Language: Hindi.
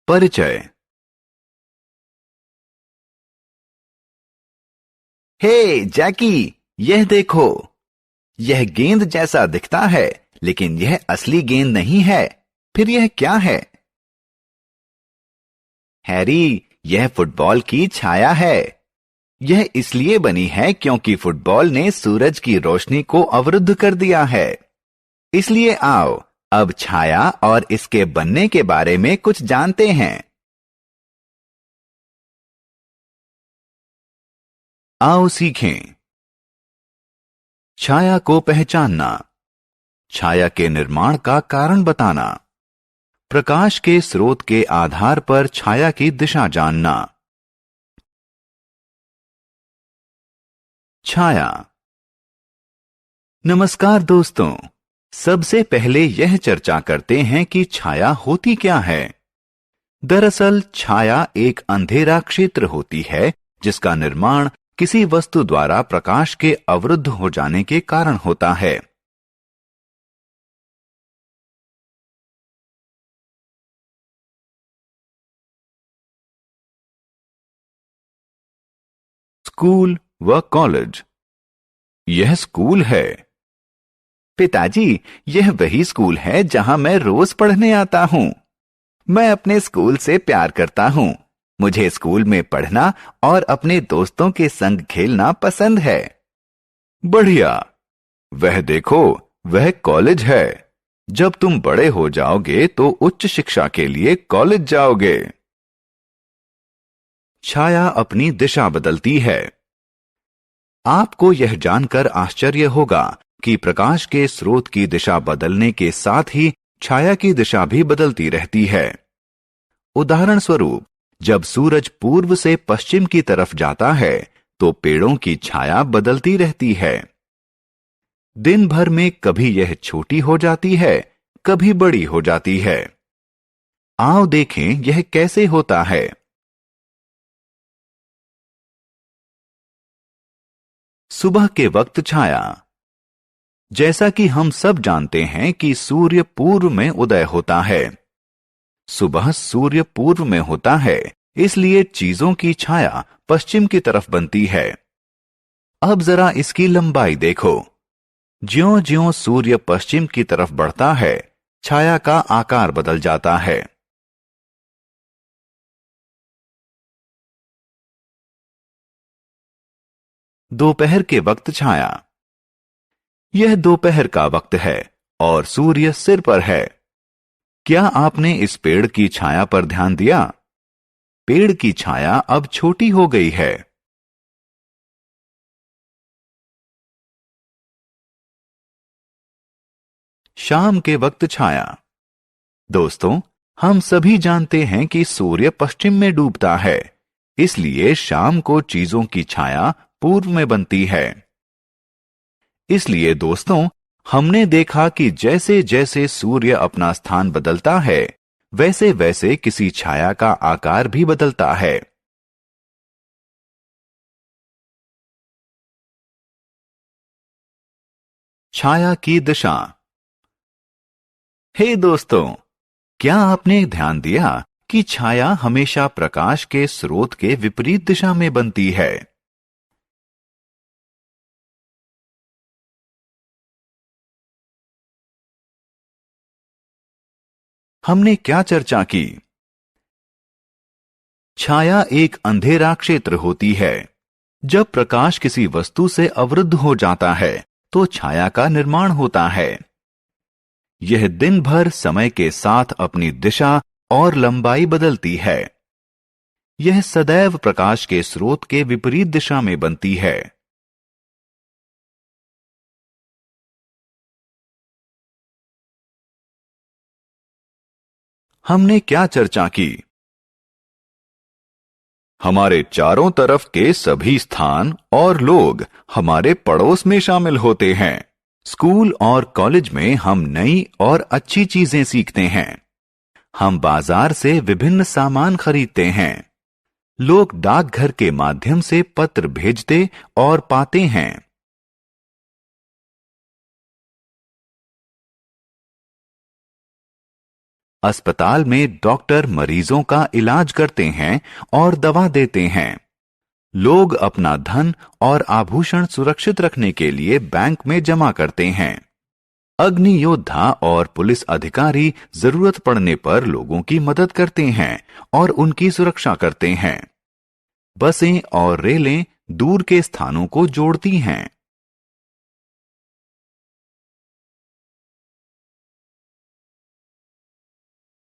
परिचय। हे जैकी, यह देखो। यह गेंद जैसा दिखता है, लेकिन यह असली गेंद नहीं है। फिर यह क्या है? हैरी, यह फुटबॉल की छाया है। यह इसलिए बनी है क्योंकि फुटबॉल ने सूरज की रोशनी को अवरुद्ध कर दिया है। इसलिए आओ, अब छाया और इसके बनने के बारे में कुछ जानते हैं। आओ सीखें। छाया को पहचानना, छाया के निर्माण का कारण बताना, प्रकाश के स्रोत के आधार पर छाया की दिशा जानना। छाया। नमस्कार दोस्तों, सबसे पहले यह चर्चा करते हैं कि छाया होती क्या है। दरअसल छाया एक अंधेरा क्षेत्र होती है जिसका निर्माण किसी वस्तु द्वारा प्रकाश के अवरुद्ध हो जाने के कारण होता है। स्कूल व कॉलेज। यह स्कूल है। पिताजी, यह वही स्कूल है जहां मैं रोज पढ़ने आता हूं। मैं अपने स्कूल से प्यार करता हूं। मुझे स्कूल में पढ़ना और अपने दोस्तों के संग खेलना पसंद है। बढ़िया। वह देखो, वह कॉलेज है। जब तुम बड़े हो जाओगे तो उच्च शिक्षा के लिए कॉलेज जाओगे। छाया अपनी दिशा बदलती है। आपको यह जानकर आश्चर्य होगा कि प्रकाश के स्रोत की दिशा बदलने के साथ ही छाया की दिशा भी बदलती रहती है। उदाहरण स्वरूप, जब सूरज पूर्व से पश्चिम की तरफ जाता है तो पेड़ों की छाया बदलती रहती है। दिन भर में कभी यह छोटी हो जाती है, कभी बड़ी हो जाती है। आओ देखें यह कैसे होता है। सुबह के वक्त छाया। जैसा कि हम सब जानते हैं कि सूर्य पूर्व में उदय होता है। सुबह सूर्य पूर्व में होता है, इसलिए चीजों की छाया पश्चिम की तरफ बनती है। अब जरा इसकी लंबाई देखो। ज्यों-ज्यों सूर्य पश्चिम की तरफ बढ़ता है, छाया का आकार बदल जाता है। दोपहर के वक्त छाया। यह दोपहर का वक्त है और सूर्य सिर पर है। क्या आपने इस पेड़ की छाया पर ध्यान दिया? पेड़ की छाया अब छोटी हो गई है। शाम के वक्त छाया। दोस्तों, हम सभी जानते हैं कि सूर्य पश्चिम में डूबता है, इसलिए शाम को चीजों की छाया पूर्व में बनती है। इसलिए दोस्तों, हमने देखा कि जैसे जैसे सूर्य अपना स्थान बदलता है, वैसे वैसे किसी छाया का आकार भी बदलता है। छाया की दिशा। हे दोस्तों, क्या आपने ध्यान दिया कि छाया हमेशा प्रकाश के स्रोत के विपरीत दिशा में बनती है? हमने क्या चर्चा की? छाया एक अंधेरा क्षेत्र होती है। जब प्रकाश किसी वस्तु से अवरुद्ध हो जाता है, तो छाया का निर्माण होता है। यह दिन भर समय के साथ अपनी दिशा और लंबाई बदलती है। यह सदैव प्रकाश के स्रोत के विपरीत दिशा में बनती है। हमने क्या चर्चा की? हमारे चारों तरफ के सभी स्थान और लोग हमारे पड़ोस में शामिल होते हैं। स्कूल और कॉलेज में हम नई और अच्छी चीजें सीखते हैं। हम बाजार से विभिन्न सामान खरीदते हैं। लोग डाकघर के माध्यम से पत्र भेजते और पाते हैं। अस्पताल में डॉक्टर मरीजों का इलाज करते हैं और दवा देते हैं। लोग अपना धन और आभूषण सुरक्षित रखने के लिए बैंक में जमा करते हैं। अग्नि योद्धा और पुलिस अधिकारी जरूरत पड़ने पर लोगों की मदद करते हैं और उनकी सुरक्षा करते हैं। बसें और रेलें दूर के स्थानों को जोड़ती हैं।